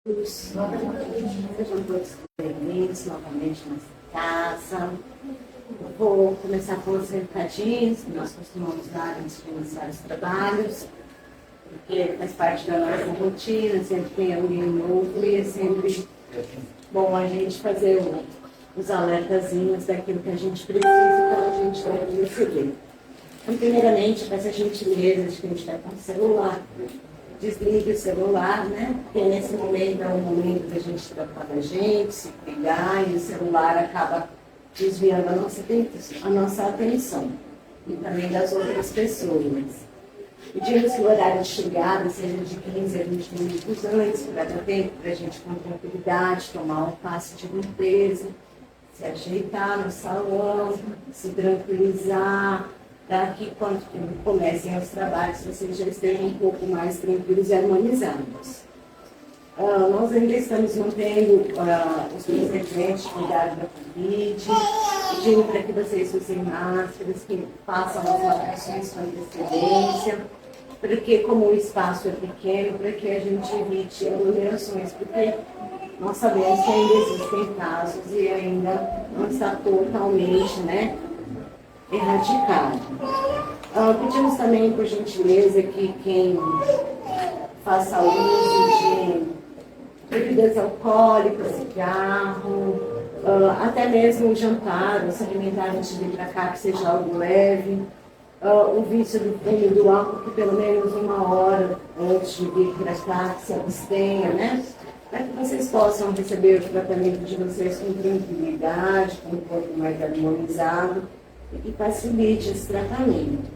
Sejam todos bem-vindos novamente nessa casa. Eu vou começar com os recadinhos que nós costumamos dar antes de iniciar os trabalhos, porque faz parte da nossa rotina, sempre tem alguém novo e é sempre bom a gente fazer os alertazinhos daquilo que a gente precisa para a gente deve receber. Então, primeiramente, peço a gentileza de quem está com o celular, desligue o celular, né? Porque nesse momento é um momento da gente tratar da gente, se cuidar, e o celular acaba desviando a nossa atenção e também das outras pessoas. Pedimos que o horário de chegada seja de 15 a 20 minutos antes, para dar tempo para a gente com tranquilidade tomar um passe de limpeza, se ajeitar no salão, se tranquilizar, para que quando comecem os trabalhos vocês já estejam um pouco mais tranquilos e harmonizados. Nós ainda estamos mantendo os procedimentos de cuidado da Covid, pedindo para que vocês usem máscaras, que façam as marcações com antecedência, porque como o espaço é pequeno, para que a gente evite aglomerações, porque nós sabemos que ainda existem casos e ainda não está totalmente, erradicado. Pedimos também, por gentileza, que quem faça uso de bebidas alcoólicas, cigarro, até mesmo o jantar, ou se alimentar antes de vir para cá, que seja algo leve, o vício do fumo e do álcool, que pelo menos 1 hora antes de vir para cá, que se abstenha, para que vocês possam receber o tratamento de vocês com tranquilidade, com um corpo mais harmonizado, e que facilite esse tratamento.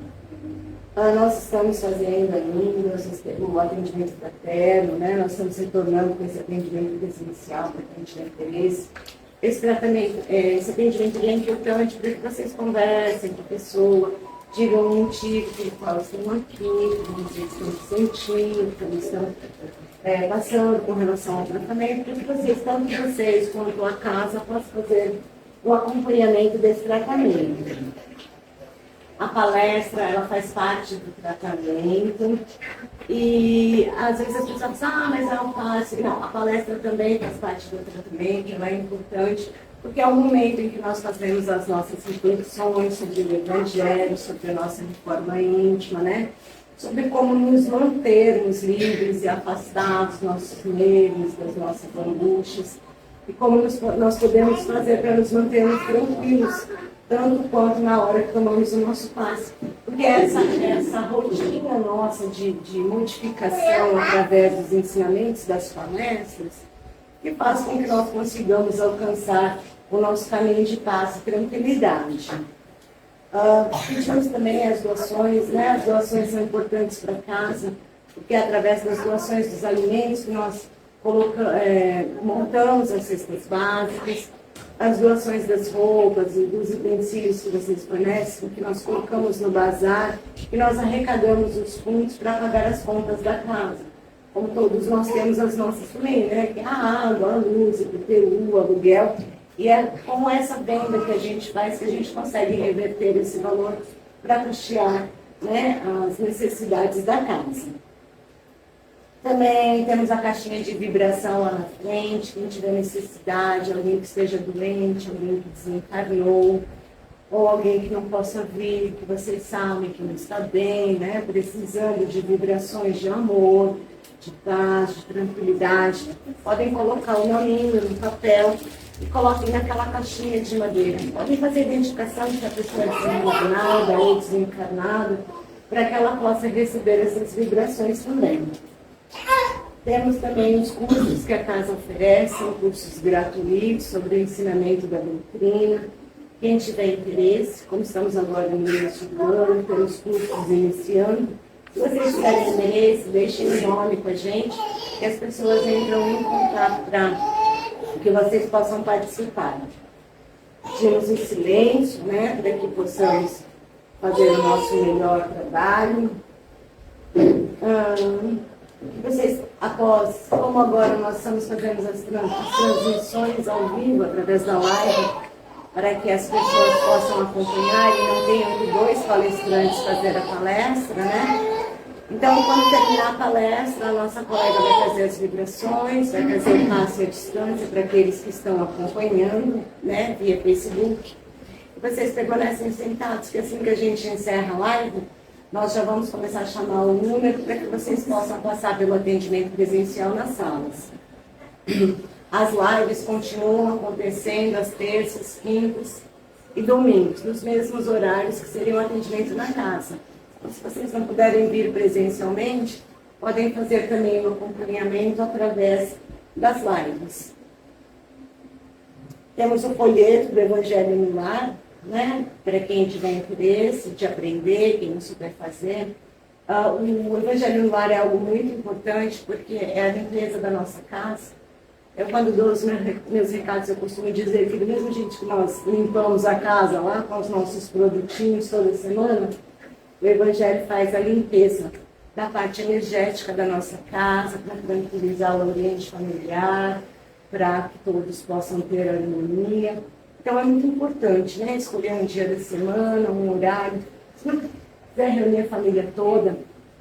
Nós estamos fazendo ainda o atendimento fraterno, nós estamos retornando com esse atendimento presencial para quem tiver interesse. Esse atendimento é importante para que vocês conversem com a pessoa, digam o motivo pelo qual estão aqui, como vocês estão se sentindo, como estão passando com relação ao tratamento, para que vocês, tanto vocês quanto a casa, possam fazer o acompanhamento desse tratamento. A palestra, ela faz parte do tratamento e às vezes as pessoas pensam, mas é um passe. Não, a palestra também faz parte do tratamento, ela é importante, porque é o momento em que nós fazemos as nossas reflexões sobre o Evangelho, sobre a nossa reforma íntima, sobre como nos mantermos livres e afastados dos nossos medos, das nossas angústias, e como nós podemos fazer para nos mantermos tranquilos, tanto quanto na hora que tomamos o nosso passe. Porque essa rotina nossa de modificação através dos ensinamentos das palestras, que faz com que nós consigamos alcançar o nosso caminho de paz e tranquilidade. Pedimos também as doações, as doações são importantes para casa, porque é através das doações dos alimentos que nós montamos as cestas básicas, as doações das roupas e dos utensílios que vocês fornecem, que nós colocamos no bazar, e nós arrecadamos os fundos para pagar as contas da casa. Como todos nós temos as nossas também, que é a água, a luz, o IPTU, o aluguel, e é com essa venda que a gente faz que a gente consegue reverter esse valor para custear as necessidades da casa. Também temos a caixinha de vibração lá na frente, quem tiver necessidade, alguém que esteja doente, alguém que desencarnou, ou alguém que não possa vir, que vocês sabem que não está bem, precisando de vibrações de amor, de paz, de tranquilidade. Podem colocar o nominho no papel e coloquem naquela caixinha de madeira. Podem fazer a identificação de que a pessoa é desencarnada ou desencarnada, para que ela possa receber essas vibrações também. Temos também os cursos que a casa oferece, cursos gratuitos sobre o ensinamento da doutrina. Quem tiver interesse, como estamos agora no início do ano, temos cursos iniciando. Se vocês tiverem interesse, deixem o nome com a gente, que as pessoas entram em contato para que vocês possam participar. Pedimos em silêncio, para que possamos fazer o nosso melhor trabalho. Vocês, como agora nós estamos fazendo as transmissões ao vivo, através da live, para que as pessoas possam acompanhar e não tenham que 2 palestrantes fazer a palestra, Então, quando terminar a palestra, a nossa colega vai fazer as vibrações, vai fazer o passe à distância para aqueles que estão acompanhando, né, via Facebook. E vocês permanecem sentados, que assim que a gente encerra a live, nós já vamos começar a chamar o número para que vocês possam passar pelo atendimento presencial nas salas. As lives continuam acontecendo às terças, quintas e domingos, nos mesmos horários que seria o atendimento na casa. Então, se vocês não puderem vir presencialmente, podem fazer também o acompanhamento através das lives. Temos o folheto do Evangelho no Lar, né? Para quem tiver interesse de aprender, quem não souber fazer. O Evangelho no Lar é algo muito importante, porque é a limpeza da nossa casa. Eu, quando dou os meus recados, eu costumo dizer que do mesmo jeito que nós limpamos a casa lá com os nossos produtinhos toda semana, o Evangelho faz a limpeza da parte energética da nossa casa, para tranquilizar o ambiente familiar, para que todos possam ter harmonia. Então é muito importante, né? Escolher um dia da semana, um horário. Se não quiser reunir a família toda,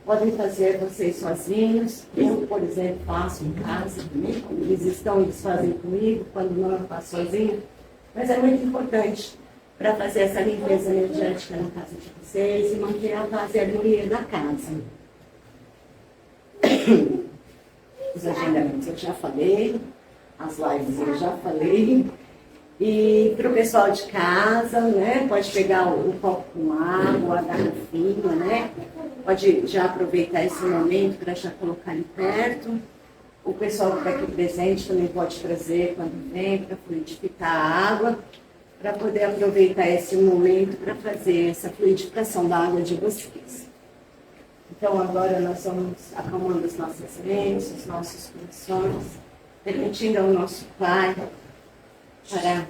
podem fazer vocês sozinhos. Eu, por exemplo, faço em casa também. Quando eles estão, eles fazem comigo. Quando não, eu faço sozinho. Mas é muito importante para fazer essa limpeza energética na casa de vocês e manter a paz e a harmonia da casa. Os agendamentos eu já falei, as lives eu já falei. E para o pessoal de casa, né, pode pegar o copo com água, a garrafinha, né? Pode já aproveitar esse momento para já colocar ali perto. O pessoal que está aqui presente também pode trazer quando vem para fluidificar a água, para poder aproveitar esse momento para fazer essa fluidificação da água de vocês. Então agora nós vamos acalmando as nossas mentes, os nossos corações, permitindo ao nosso Pai para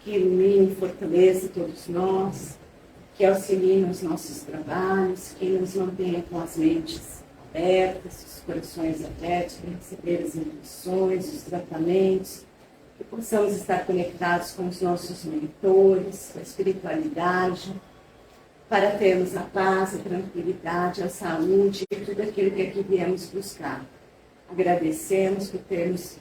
que ilumine e fortaleça todos nós, que auxilie nos nossos trabalhos, que nos mantenha com as mentes abertas, os corações abertos para receber as intuições, os tratamentos, que possamos estar conectados com os nossos mentores, com a espiritualidade, para termos a paz, a tranquilidade, a saúde e tudo aquilo que aqui viemos buscar. Agradecemos por termos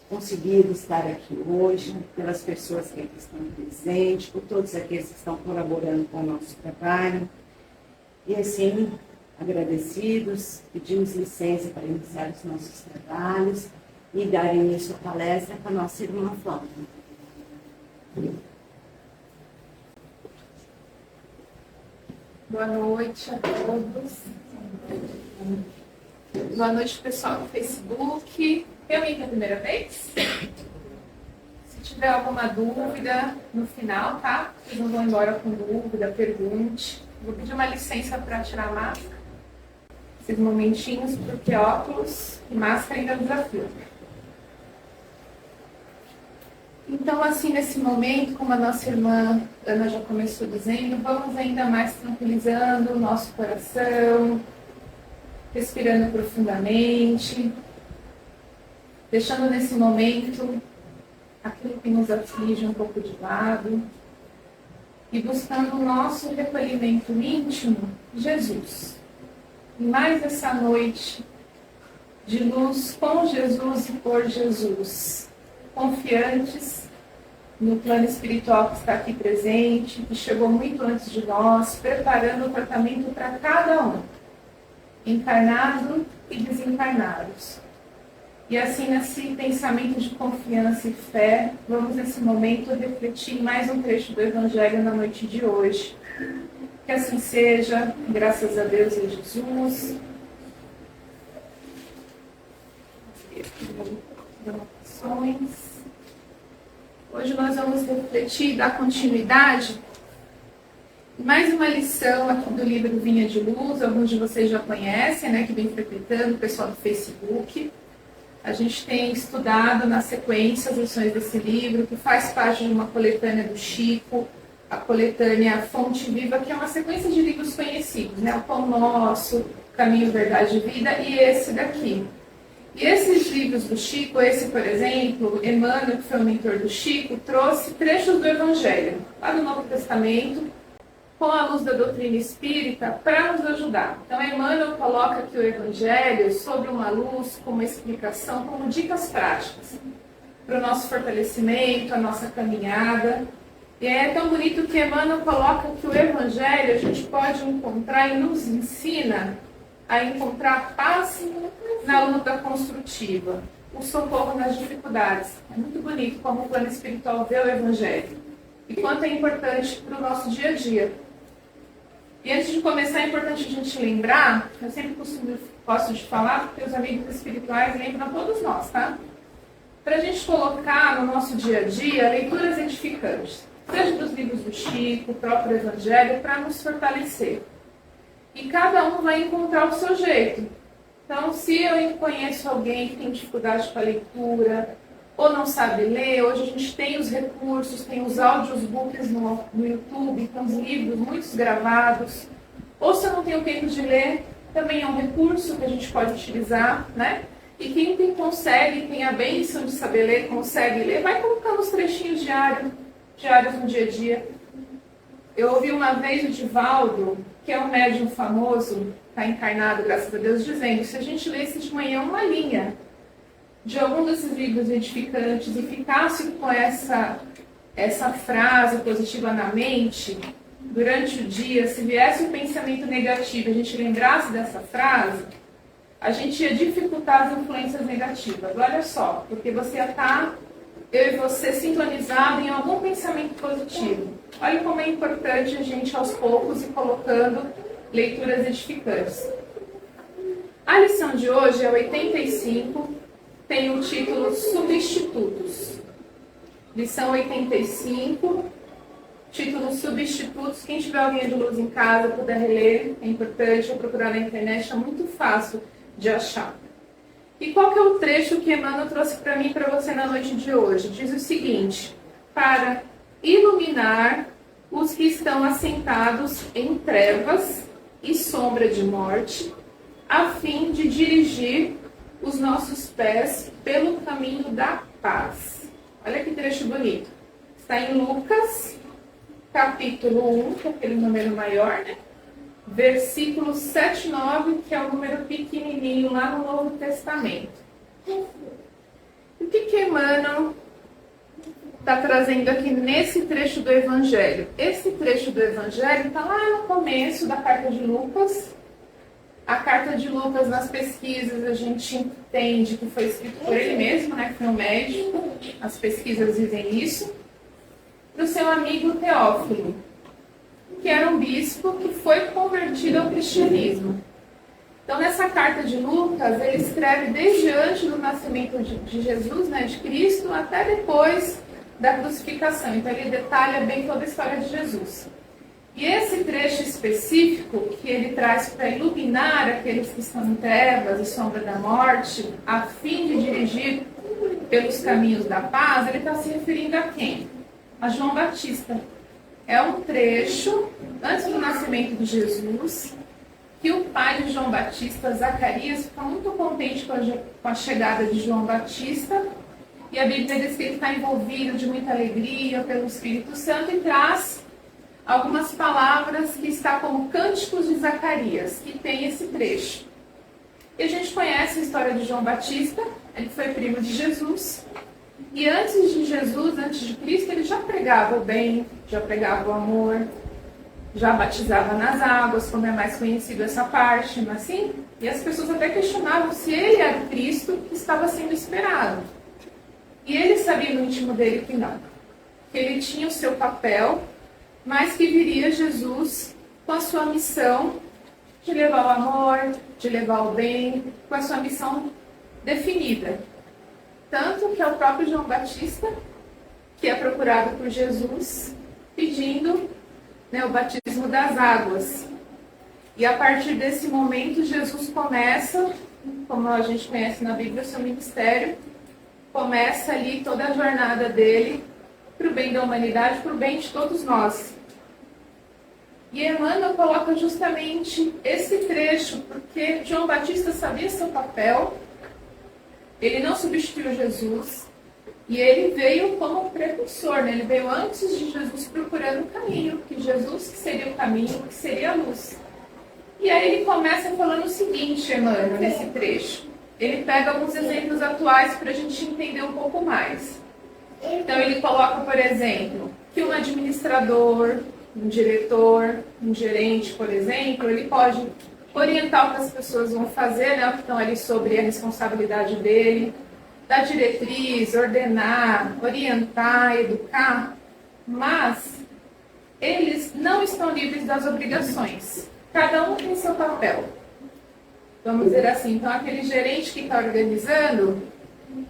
conseguido estar aqui hoje, pelas pessoas que aqui estão presentes, por todos aqueles que estão colaborando com o nosso trabalho. E assim, agradecidos, pedimos licença para iniciar os nossos trabalhos e dar início à palestra com a nossa irmã Flávia. Boa noite a todos. Boa noite, pessoal do Facebook. Eu vim pela primeira vez. Se tiver alguma dúvida no final, tá? Vocês não vão embora com dúvida, pergunte. Vou pedir uma licença para tirar a máscara. Esses momentinhos, porque óculos e máscara ainda é um desafio. Então, assim, nesse momento, como a nossa irmã Ana já começou dizendo, vamos ainda mais tranquilizando o nosso coração, respirando profundamente, deixando nesse momento aquilo que nos aflige um pouco de lado e buscando o nosso recolhimento íntimo, Jesus. E mais essa noite de luz com Jesus e por Jesus, confiantes no plano espiritual que está aqui presente, que chegou muito antes de nós, preparando o tratamento para cada um, encarnado e desencarnados. E assim, nesse pensamento de confiança e fé, vamos nesse momento refletir mais um trecho do Evangelho na noite de hoje. Que assim seja, graças a Deus e a Jesus. Hoje nós vamos refletir e dar continuidade mais uma lição aqui do livro Vinha de Luz. Alguns de vocês já conhecem, né, que vem frequentando, o pessoal do Facebook. A gente tem estudado na sequência as lições desse livro, que faz parte de uma coletânea do Chico, a coletânea Fonte Viva, que é uma sequência de livros conhecidos, né? O Pão Nosso, Caminho, Verdade e Vida, e esse daqui. E esses livros do Chico, esse, por exemplo, Emmanuel, que foi o mentor do Chico, trouxe trechos do Evangelho, lá no Novo Testamento, com a luz da doutrina espírita para nos ajudar. Então, Emmanuel coloca aqui o Evangelho sobre uma luz, com uma explicação, como dicas práticas para o nosso fortalecimento, a nossa caminhada. E é tão bonito que Emmanuel coloca que o Evangelho a gente pode encontrar e nos ensina a encontrar paz na luta construtiva, o socorro nas dificuldades. É muito bonito como o plano espiritual vê o Evangelho e quanto é importante para o nosso dia a dia. E antes de começar, é importante a gente lembrar, eu sempre gosto de falar, porque os amigos espirituais lembram a todos nós, tá? Para a gente colocar no nosso dia a dia leituras edificantes, seja dos livros do Chico, o próprio Evangelho, para nos fortalecer. E cada um vai encontrar o seu jeito. Então, se eu conheço alguém que tem dificuldade com a leitura, ou não sabe ler, hoje a gente tem os recursos, tem os audiobooks no YouTube, tem os livros, muitos gravados. Ou se eu não tenho tempo de ler, também é um recurso que a gente pode utilizar, né? E quem consegue, tem a bênção de saber ler, consegue ler, vai colocando os trechinhos diários no dia a dia. Eu ouvi uma vez o Divaldo, que é um médium famoso, está encarnado, graças a Deus, dizendo, se a gente lesse de manhã uma linha de algum desses livros edificantes e ficasse com essa frase positiva na mente, durante o dia, se viesse um pensamento negativo e a gente lembrasse dessa frase, a gente ia dificultar as influências negativas. Olha só, porque você ia estar, eu e você, sintonizado em algum pensamento positivo. Olha como é importante a gente, aos poucos, ir colocando leituras edificantes. A lição de hoje é 85, tem o título Substitutos. Lição 85, título Substitutos. Quem tiver alguém de luz em casa, puder reler, é importante, ou procurar na internet, é muito fácil de achar. E qual que é o trecho que Emmanuel trouxe para mim e para você na noite de hoje? Diz o seguinte: para iluminar os que estão assentados em trevas e sombra de morte, a fim de dirigir os nossos pés pelo caminho da paz. Olha que trecho bonito. Está em Lucas, capítulo 1, que é aquele número maior, né? Versículo 7 e 9, que é o número pequenininho lá no Novo Testamento. O que Emmanuel está trazendo aqui nesse trecho do Evangelho? Esse trecho do Evangelho está lá no começo da carta de Lucas. A carta de Lucas, nas pesquisas, a gente entende que foi escrito por ele mesmo, né, que foi um médico. As pesquisas dizem isso. Para o seu amigo Teófilo, que era um bispo que foi convertido ao cristianismo. Então, nessa carta de Lucas, ele escreve desde antes do nascimento de Jesus, né, de Cristo, até depois da crucificação. Então, ele detalha bem toda a história de Jesus. E esse trecho específico que ele traz para iluminar aqueles que estão em trevas e sombra da morte, a fim de dirigir pelos caminhos da paz, ele está se referindo a quem? A João Batista. É um trecho, antes do nascimento de Jesus, que o pai de João Batista, Zacarias, fica muito contente com a chegada de João Batista, e a Bíblia diz que ele está envolvido de muita alegria pelo Espírito Santo e traz algumas palavras que está como Cânticos de Zacarias, que tem esse trecho. E a gente conhece a história de João Batista, ele foi primo de Jesus, e antes de Jesus, antes de Cristo, ele já pregava o bem, já pregava o amor, já batizava nas águas, como é mais conhecido essa parte, não é assim? E as pessoas até questionavam se ele era o Cristo que estava sendo esperado. E ele sabia no íntimo dele que não, que ele tinha o seu papel, mas que viria Jesus com a sua missão de levar o amor, de levar o bem, com a sua missão definida. Tanto que é o próprio João Batista que é procurado por Jesus, pedindo, né, o batismo das águas. E a partir desse momento, Jesus começa, como a gente conhece na Bíblia, o seu ministério, começa ali toda a jornada dele para o bem da humanidade, para o bem de todos nós. E Emmanuel coloca justamente esse trecho, porque João Batista sabia seu papel, ele não substituiu Jesus, E ele veio como precursor, né? Ele veio antes de Jesus procurando o caminho, que Jesus que seria o caminho, que seria a luz. E aí ele começa falando o seguinte, Emmanuel, nesse trecho. Ele pega alguns exemplos atuais para a gente entender um pouco mais. Então ele coloca, por exemplo, que um administrador, um diretor, um gerente, por exemplo, ele pode orientar o que as pessoas vão fazer, né, o que estão ali sobre a responsabilidade dele, dar diretriz, ordenar, orientar, educar, mas eles não estão livres das obrigações. Cada um tem seu papel. Vamos dizer assim, então aquele gerente que está organizando,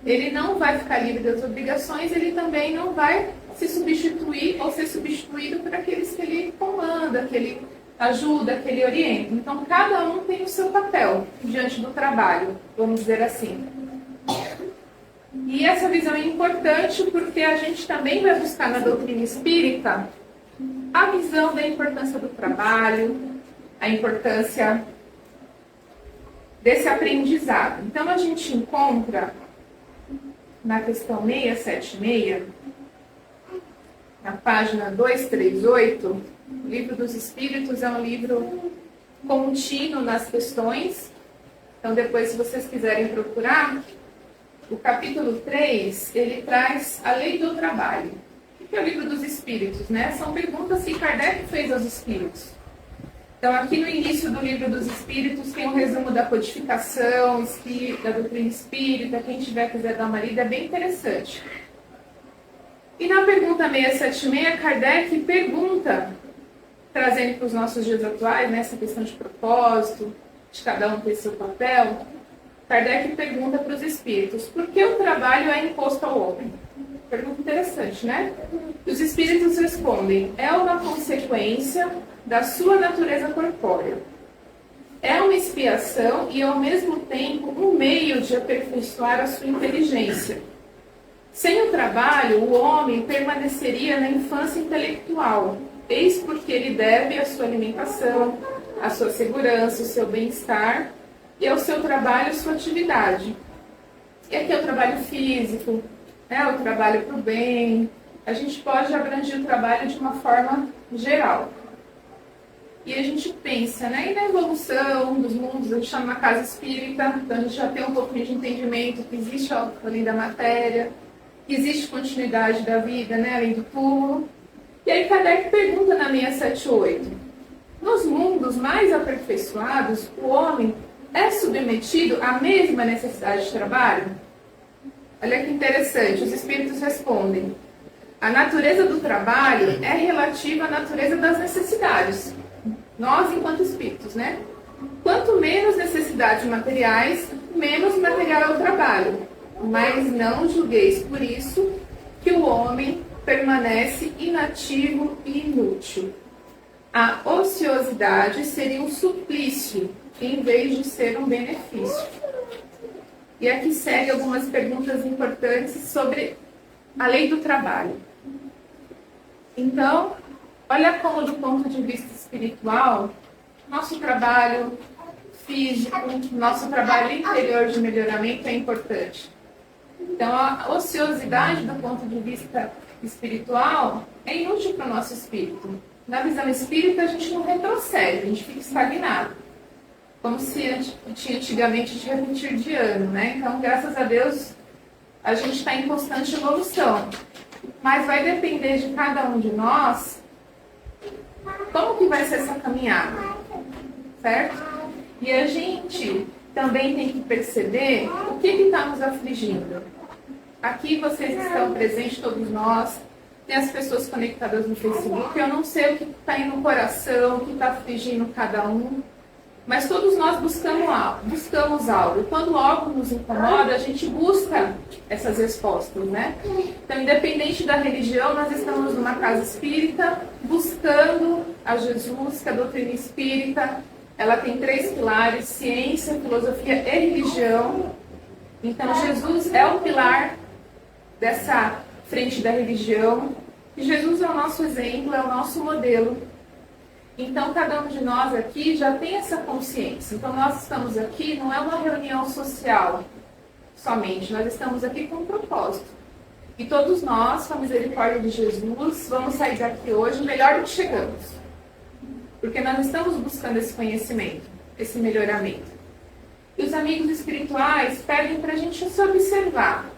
ele não vai ficar livre das obrigações, ele também não vai se substituir ou ser substituído por aqueles que ele comanda, que ele ajuda, que ele orienta. Então cada um tem o seu papel diante do trabalho, vamos dizer assim. E essa visão é importante porque a gente também vai buscar na doutrina espírita a visão da importância do trabalho, a importância desse aprendizado. Então a gente encontra na questão 676, na página 238, o Livro dos Espíritos é um livro contínuo nas questões. Então depois, se vocês quiserem procurar, o capítulo 3, ele traz a lei do trabalho. O que é o Livro dos Espíritos, né? São perguntas que Kardec fez aos espíritos. Então, aqui no início do Livro dos Espíritos tem um resumo da codificação, da doutrina espírita. Quem quiser dar uma lida, é bem interessante. E na pergunta 676, Kardec pergunta, trazendo para os nossos dias atuais, né, essa questão de propósito, de cada um ter seu papel, Kardec pergunta para os espíritos, por que o trabalho é imposto ao homem? Pergunta interessante, né? E os espíritos respondem, é uma consequência da sua natureza corpórea. É uma expiação e, ao mesmo tempo, um meio de aperfeiçoar a sua inteligência. Sem o trabalho, o homem permaneceria na infância intelectual, eis porque ele deve a sua alimentação, a sua segurança, o seu bem-estar e ao seu trabalho, a sua atividade. E aqui é o trabalho físico, né, o trabalho para o bem. A gente pode abranger o trabalho de uma forma geral. E a gente pensa, né, e na evolução dos mundos, a gente está numa casa espírita, então a gente já tem um pouquinho de entendimento que existe além da matéria, que existe continuidade da vida, né, além do túmulo. E aí Kardec pergunta na 678, nos mundos mais aperfeiçoados, o homem é submetido à mesma necessidade de trabalho? Olha que interessante, os espíritos respondem, a natureza do trabalho é relativa à natureza das necessidades. Nós, enquanto espíritos, né? Quanto menos necessidades materiais, menos material é o trabalho. Mas não julgueis por isso que o homem permanece inativo e inútil. A ociosidade seria um suplício, em vez de ser um benefício. E aqui segue algumas perguntas importantes sobre a lei do trabalho. Então, olha como, do ponto de vista espiritual, nosso trabalho físico, nosso trabalho interior de melhoramento é importante. Então, a ociosidade, do ponto de vista espiritual, é inútil para o nosso espírito. Na visão espírita, a gente não retrocede, a gente fica estagnado. Como se tinha antigamente de repetir de ano, né? Então, graças a Deus, a gente está em constante evolução. Mas vai depender de cada um de nós como que vai ser essa caminhada, certo? E a gente também tem que perceber o que está nos afligindo. Aqui vocês estão presentes, todos nós, tem as pessoas conectadas no Facebook, eu não sei o que está aí no coração, o que está afligindo cada um, mas todos nós buscamos algo. E quando algo nos incomoda, a gente busca essas respostas, né? Então, independente da religião, nós estamos numa casa espírita, buscando a Jesus, que a doutrina espírita, ela tem 3 pilares, ciência, filosofia e religião. Então, Jesus é o pilar dessa frente da religião, e Jesus é o nosso exemplo, é o nosso modelo. Então, cada um de nós aqui já tem essa consciência. Então, nós estamos aqui, não é uma reunião social somente, nós estamos aqui com um propósito. E todos nós, com a misericórdia de Jesus, vamos sair daqui hoje melhor do que chegamos. Porque nós estamos buscando esse conhecimento, esse melhoramento. E os amigos espirituais pedem para a gente se observar.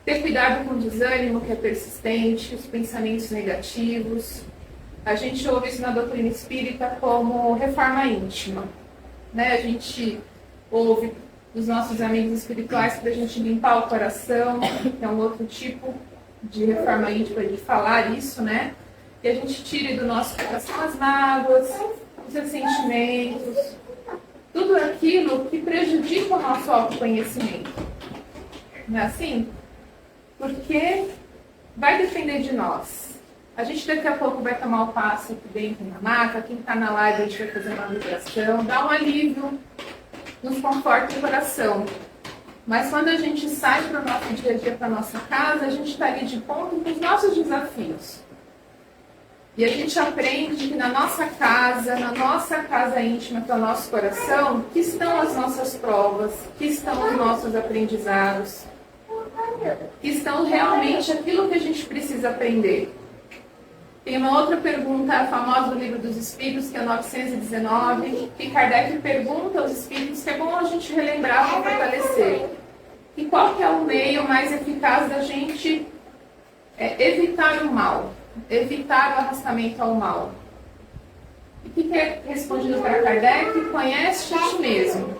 Ter cuidado com o desânimo que é persistente, os pensamentos negativos. A gente ouve isso na doutrina espírita como reforma íntima. Né? A gente ouve dos nossos amigos espirituais para a gente limpar o coração, que é um outro tipo de reforma íntima de falar isso, né? Que a gente tire do nosso coração as mágoas, os ressentimentos, tudo aquilo que prejudica o nosso autoconhecimento. Não é assim? Porque vai depender de nós. A gente daqui a pouco vai tomar o passo aqui dentro na maca, quem está na live a gente vai fazer uma vibração, dá um alívio, nos conforta o coração. Mas quando a gente sai para o nosso dia a dia, para a nossa casa, a gente está ali de ponto com os nossos desafios. E a gente aprende que na nossa casa íntima, que é o nosso coração, que estão as nossas provas, que estão os nossos aprendizados, que estão realmente aquilo que a gente precisa aprender. Tem uma outra pergunta famosa do Livro dos Espíritos, que é 919, que Kardec pergunta aos Espíritos, que é bom a gente relembrar para fortalecer. E qual que é o meio mais eficaz da gente evitar o mal, evitar o arrastamento ao mal? E o que é respondido para Kardec? Conhece a ti mesmo.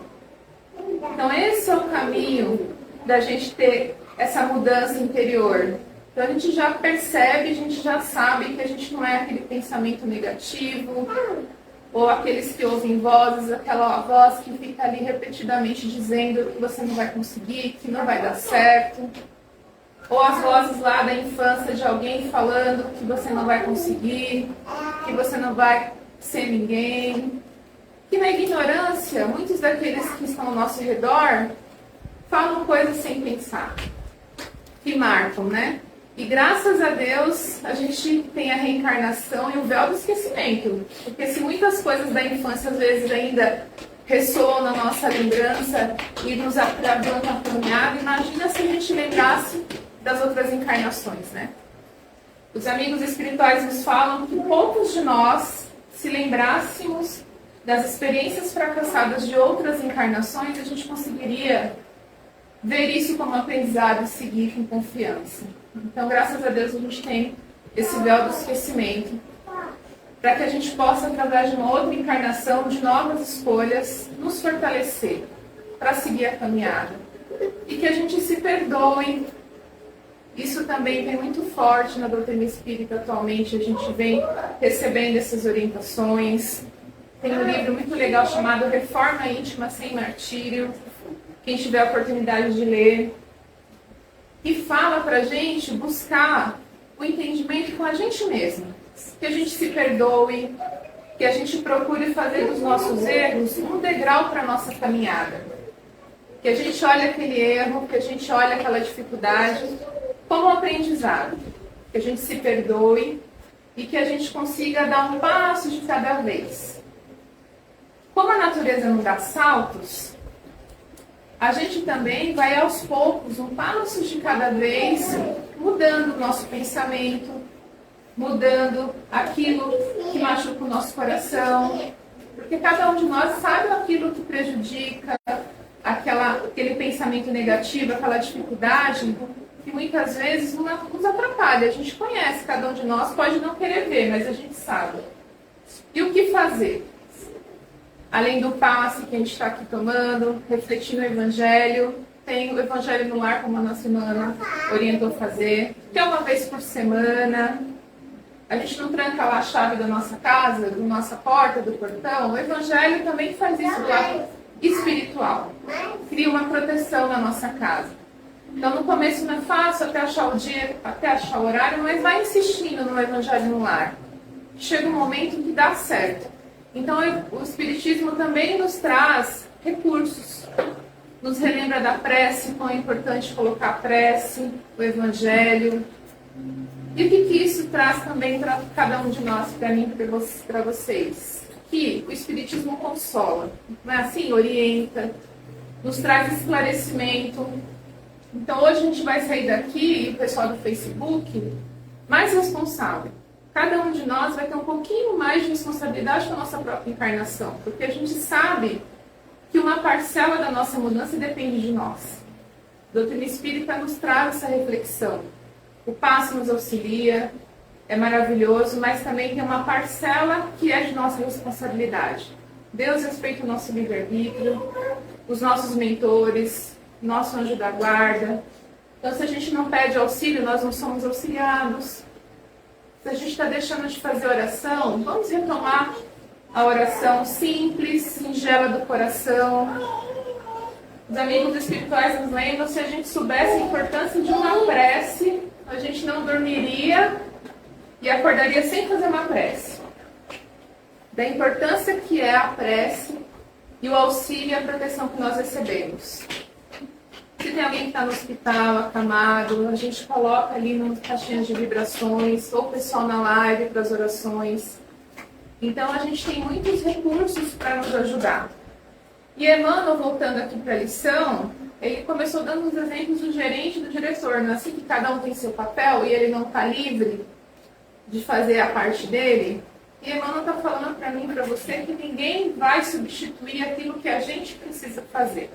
Então esse é o caminho da gente ter essa mudança interior. Então a gente já percebe, a gente já sabe que a gente não é aquele pensamento negativo, ou aqueles que ouvem vozes, aquela voz que fica ali repetidamente dizendo que você não vai conseguir, que não vai dar certo, ou as vozes lá da infância de alguém falando que você não vai conseguir, que você não vai ser ninguém. Que na ignorância, muitos daqueles que estão ao nosso redor falam coisas sem pensar, que marcam, né? E graças a Deus a gente tem a reencarnação e o véu do esquecimento. Porque se muitas coisas da infância às vezes ainda ressoam na nossa lembrança e nos atrapalham na caminhada, imagina se a gente lembrasse das outras encarnações, né? Os amigos espirituais nos falam que poucos de nós, se lembrássemos das experiências fracassadas de outras encarnações, a gente conseguiria ver isso como aprendizado e seguir com confiança. Então, graças a Deus, a gente tem esse véu do esquecimento, para que a gente possa, através de uma outra encarnação, de novas escolhas, nos fortalecer para seguir a caminhada. E que a gente se perdoe. Isso também vem muito forte na doutrina espírita atualmente, a gente vem recebendo essas orientações. Tem um livro muito legal chamado Reforma Íntima Sem Martírio, quem tiver a oportunidade de ler, e fala para a gente buscar o entendimento com a gente mesmo, que a gente se perdoe, que a gente procure fazer dos nossos erros um degrau para a nossa caminhada, que a gente olhe aquele erro, que a gente olhe aquela dificuldade como um aprendizado, que a gente se perdoe e que a gente consiga dar um passo de cada vez. Como a natureza não dá saltos, a gente também vai aos poucos, um passo de cada vez, mudando o nosso pensamento, mudando aquilo que machuca o nosso coração, porque cada um de nós sabe aquilo que prejudica, aquele pensamento negativo, aquela dificuldade, que muitas vezes nos atrapalha. A gente conhece, cada um de nós pode não querer ver, mas a gente sabe. E o que fazer? Além do passe que a gente está aqui tomando, refletindo o Evangelho, tem o Evangelho no Lar, como a nossa irmã orientou a fazer, que é uma vez por semana. A gente não tranca lá a chave da nossa casa, da nossa porta, do portão. O Evangelho também faz isso do lado espiritual. Cria uma proteção na nossa casa. Então, no começo não é fácil até achar o dia, até achar o horário, mas vai insistindo no Evangelho no Lar. Chega um momento que dá certo. Então, o Espiritismo também nos traz recursos. Nos relembra da prece, quão é importante colocar a prece, o Evangelho. E o que isso traz também para cada um de nós, para mim e para vocês? Que o Espiritismo consola, não é assim? Orienta, nos traz esclarecimento, Então hoje a gente vai sair daqui, e o pessoal do Facebook, mais responsável. Cada um de nós vai ter um pouquinho mais de responsabilidade com a nossa própria encarnação, porque a gente sabe que uma parcela da nossa mudança depende de nós. A doutrina espírita nos traz essa reflexão. O passo nos auxilia, é maravilhoso, mas também tem uma parcela que é de nossa responsabilidade. Deus respeita o nosso livre-arbítrio, os nossos mentores, nosso anjo da guarda. Então, se a gente não pede auxílio, nós não somos auxiliados. Se a gente está deixando de fazer oração, vamos retomar a oração simples, singela do coração. Os amigos espirituais nos lembram, se a gente soubesse a importância de uma prece, a gente não dormiria e acordaria sem fazer uma prece. Da importância que é a prece e o auxílio e a proteção que nós recebemos. Se tem alguém que está no hospital, acamado, a gente coloca ali nas caixinhas de vibrações, ou o pessoal na live para as orações. Então a gente tem muitos recursos para nos ajudar. E Emmanuel, voltando aqui para a lição, ele começou dando os exemplos do gerente e do diretor, não é assim que cada um tem seu papel e ele não está livre de fazer a parte dele? E Emmanuel está falando para mim e para você que ninguém vai substituir aquilo que a gente precisa fazer.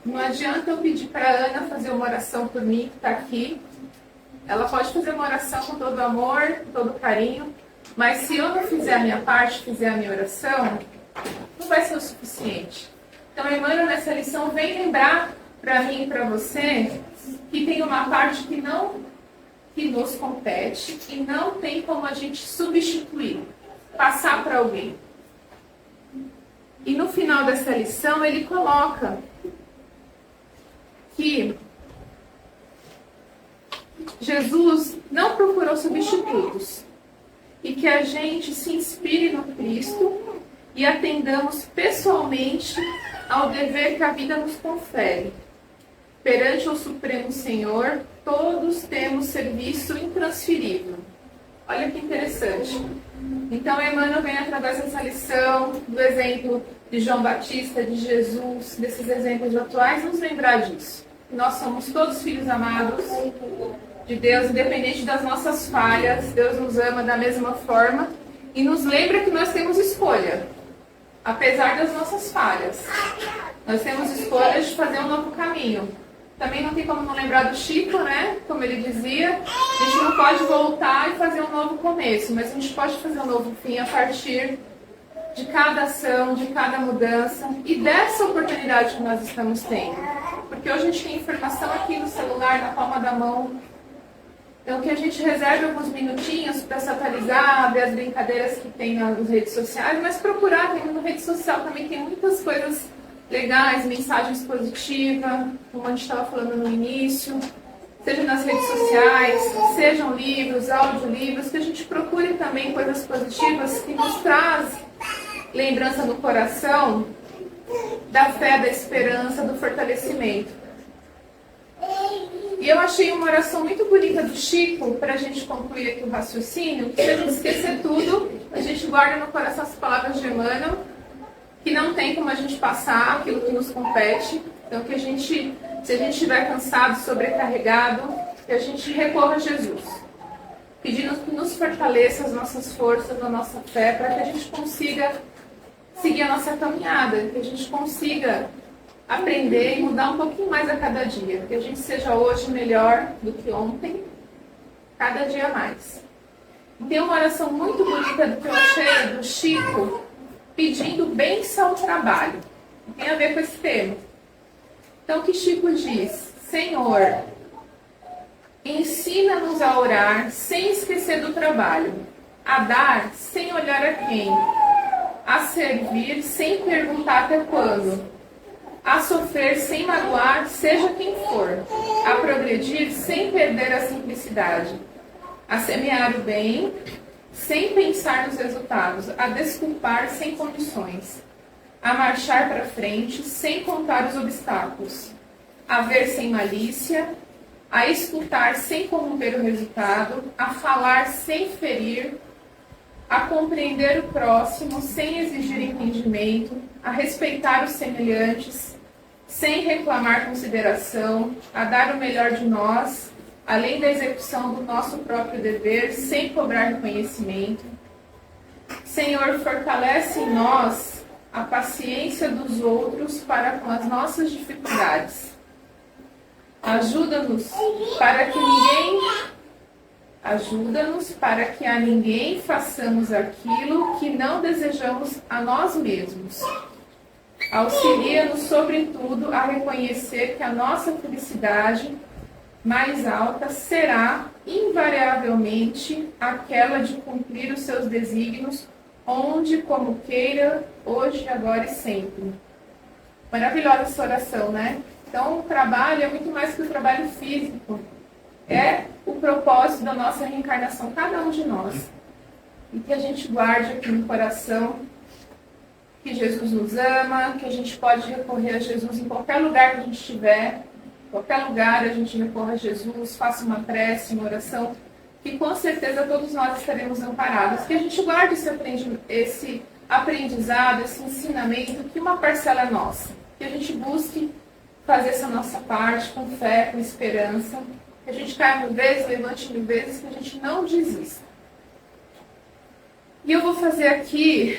Não adianta eu pedir para a Ana fazer uma oração por mim, que está aqui. Ela pode fazer uma oração com todo amor, com todo carinho, mas se eu não fizer a minha parte, fizer a minha oração, não vai ser o suficiente. Então, Emmanuel, nessa lição, vem lembrar para mim e para você que tem uma parte que nos compete e não tem como a gente substituir, passar para alguém. E no final dessa lição, ele coloca que Jesus não procurou substitutos e que a gente se inspire no Cristo e atendamos pessoalmente ao dever que a vida nos confere. Perante o Supremo Senhor, todos temos serviço intransferível. Olha que interessante. Então, Emmanuel vem através dessa lição, do exemplo de João Batista, de Jesus, desses exemplos atuais, nos lembrar disso. Nós somos todos filhos amados de Deus, independente das nossas falhas. Deus nos ama da mesma forma e nos lembra que nós temos escolha, apesar das nossas falhas. Nós temos escolha de fazer um novo caminho. Também não tem como não lembrar do Chico, né? Como ele dizia, a gente não pode voltar e fazer um novo começo, mas a gente pode fazer um novo fim a partir de cada ação, de cada mudança e dessa oportunidade que nós estamos tendo. Porque hoje a gente tem informação aqui no celular, na palma da mão. Então que a gente reserve alguns minutinhos para se atualizar, ver as brincadeiras que tem nas redes sociais, mas procurar, na rede social também tem muitas coisas legais, mensagens positivas, como a gente estava falando no início, seja nas redes sociais, sejam livros, audiolivros, que a gente procure também coisas positivas que nos trazem lembrança no coração da fé, da esperança, do fortalecimento. E eu achei uma oração muito bonita do Chico, para a gente concluir aqui o raciocínio, que se a gente esquecer tudo, a gente guarda no coração as palavras de Emmanuel, que não tem como a gente passar aquilo que nos compete. Então, que a gente, se a gente estiver cansado, sobrecarregado, que a gente recorra a Jesus, pedindo que nos fortaleça as nossas forças, a nossa fé, para que a gente consiga seguir a nossa caminhada, que a gente consiga aprender e mudar um pouquinho mais a cada dia, que a gente seja hoje melhor do que ontem, cada dia mais. E tem uma oração muito bonita do que eu achei do Chico, pedindo bênção ao trabalho. Tem a ver com esse tema. Então, o que Chico diz? Senhor, ensina-nos a orar sem esquecer do trabalho, a dar sem olhar a quem, a servir sem perguntar até quando, a sofrer sem magoar, seja quem for, a progredir sem perder a simplicidade, a semear o bem sem pensar nos resultados, a desculpar sem condições, a marchar para frente sem contar os obstáculos, a ver sem malícia, a escutar sem corromper o resultado, a falar sem ferir, a compreender o próximo sem exigir entendimento, a respeitar os semelhantes sem reclamar consideração, a dar o melhor de nós, além da execução do nosso próprio dever, sem cobrar reconhecimento. Senhor, fortalece em nós a paciência dos outros para com as nossas dificuldades. Ajuda-nos para que a ninguém façamos aquilo que não desejamos a nós mesmos. Auxilia-nos, sobretudo, a reconhecer que a nossa felicidade mais alta será, invariavelmente, aquela de cumprir os seus desígnios, onde, como queira, hoje, agora e sempre. Maravilhosa essa oração, né? Então, o trabalho é muito mais que o trabalho físico. É o propósito da nossa reencarnação, cada um de nós. E que a gente guarde aqui no coração que Jesus nos ama, que a gente pode recorrer a Jesus em qualquer lugar que a gente estiver, em qualquer lugar a gente recorra a Jesus, faça uma prece, uma oração, que com certeza todos nós estaremos amparados. Que a gente guarde esse aprendizado, esse ensinamento, que uma parcela é nossa. Que a gente busque fazer essa nossa parte com fé, com esperança. Que a gente caia 1000 vezes, levante 1000 vezes, que a gente não desista. E eu vou fazer aqui,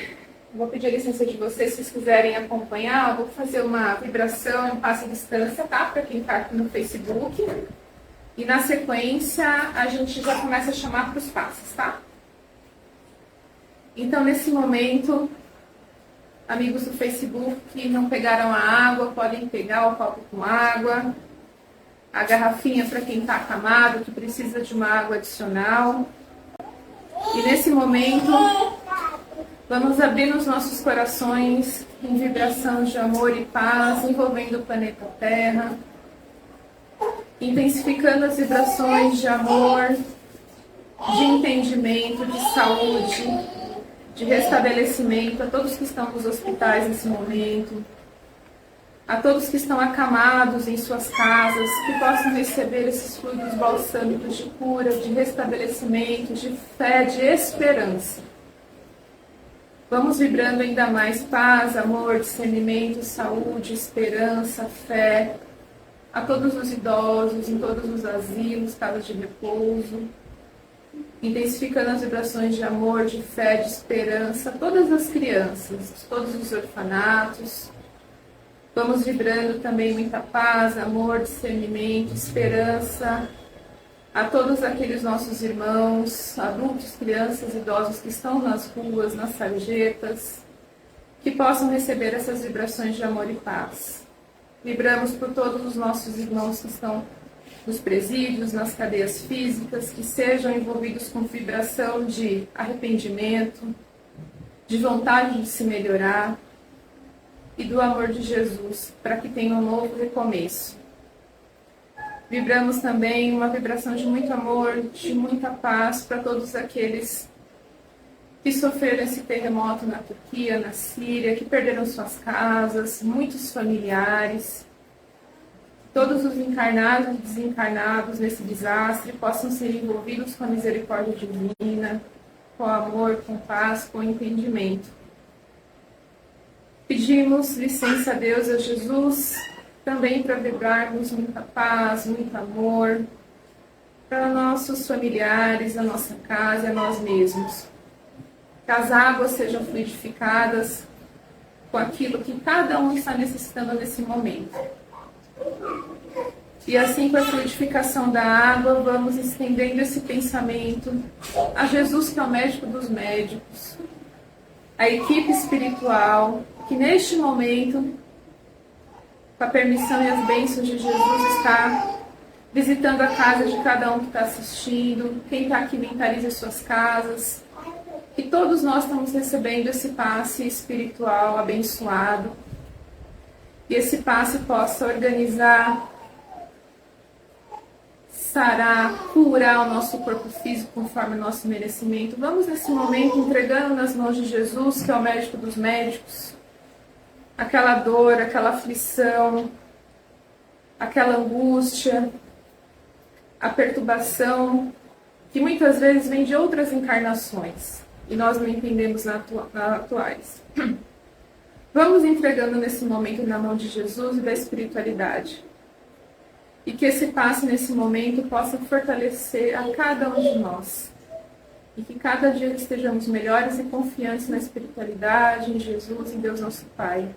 vou pedir a licença de vocês, se vocês quiserem acompanhar, eu vou fazer uma vibração em um passo à distância, tá? Para quem está aqui no Facebook. E na sequência, a gente já começa a chamar para os passos, tá? Então, nesse momento, amigos do Facebook que não pegaram a água, podem pegar o copo com água, a garrafinha para quem está acamado, que precisa de uma água adicional. E nesse momento, vamos abrir os nossos corações em vibração de amor e paz, envolvendo o planeta Terra, intensificando as vibrações de amor, de entendimento, de saúde, de restabelecimento a todos que estão nos hospitais nesse momento, a todos que estão acamados em suas casas, que possam receber esses fluidos balsâmicos de cura, de restabelecimento, de fé, de esperança. Vamos vibrando ainda mais paz, amor, discernimento, saúde, esperança, fé, a todos os idosos, em todos os asilos, casas de repouso, intensificando as vibrações de amor, de fé, de esperança, todas as crianças, todos os orfanatos. Vamos vibrando também muita paz, amor, discernimento, esperança a todos aqueles nossos irmãos, adultos, crianças, idosos que estão nas ruas, nas sarjetas, que possam receber essas vibrações de amor e paz. Vibramos por todos os nossos irmãos que estão nos presídios, nas cadeias físicas, que sejam envolvidos com vibração de arrependimento, de vontade de se melhorar e do amor de Jesus, para que tenham um novo recomeço. Vibramos também uma vibração de muito amor, de muita paz para todos aqueles que sofreram esse terremoto na Turquia, na Síria, que perderam suas casas, muitos familiares. Todos os encarnados e desencarnados nesse desastre possam ser envolvidos com a misericórdia divina, com amor, com paz, com entendimento. Pedimos licença a Deus, a Jesus, também para vibrarmos muita paz, muito amor, para nossos familiares, a nossa casa e a nós mesmos. Que as águas sejam fluidificadas com aquilo que cada um está necessitando nesse momento. E assim, com a fluidificação da água, vamos estendendo esse pensamento a Jesus, que é o médico dos médicos, a equipe espiritual, que neste momento, com a permissão e as bênçãos de Jesus, está visitando a casa de cada um que está assistindo, quem está aqui mentaliza as suas casas, que todos nós estamos recebendo esse passe espiritual abençoado, e esse passe possa organizar, sarar, curar o nosso corpo físico conforme o nosso merecimento. Vamos nesse momento entregando nas mãos de Jesus, que é o médico dos médicos, aquela dor, aquela aflição, aquela angústia, a perturbação, que muitas vezes vem de outras encarnações, e nós não entendemos nas atuais. Vamos entregando nesse momento na mão de Jesus e da espiritualidade. E que esse passe nesse momento possa fortalecer a cada um de nós. E que cada dia estejamos melhores e confiantes na espiritualidade, em Jesus e em Deus nosso Pai.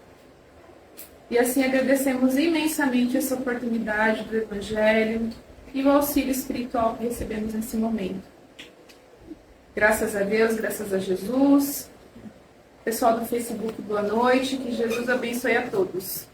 E assim agradecemos imensamente essa oportunidade do Evangelho e o auxílio espiritual que recebemos nesse momento. Graças a Deus, graças a Jesus. Pessoal do Facebook, boa noite. Que Jesus abençoe a todos.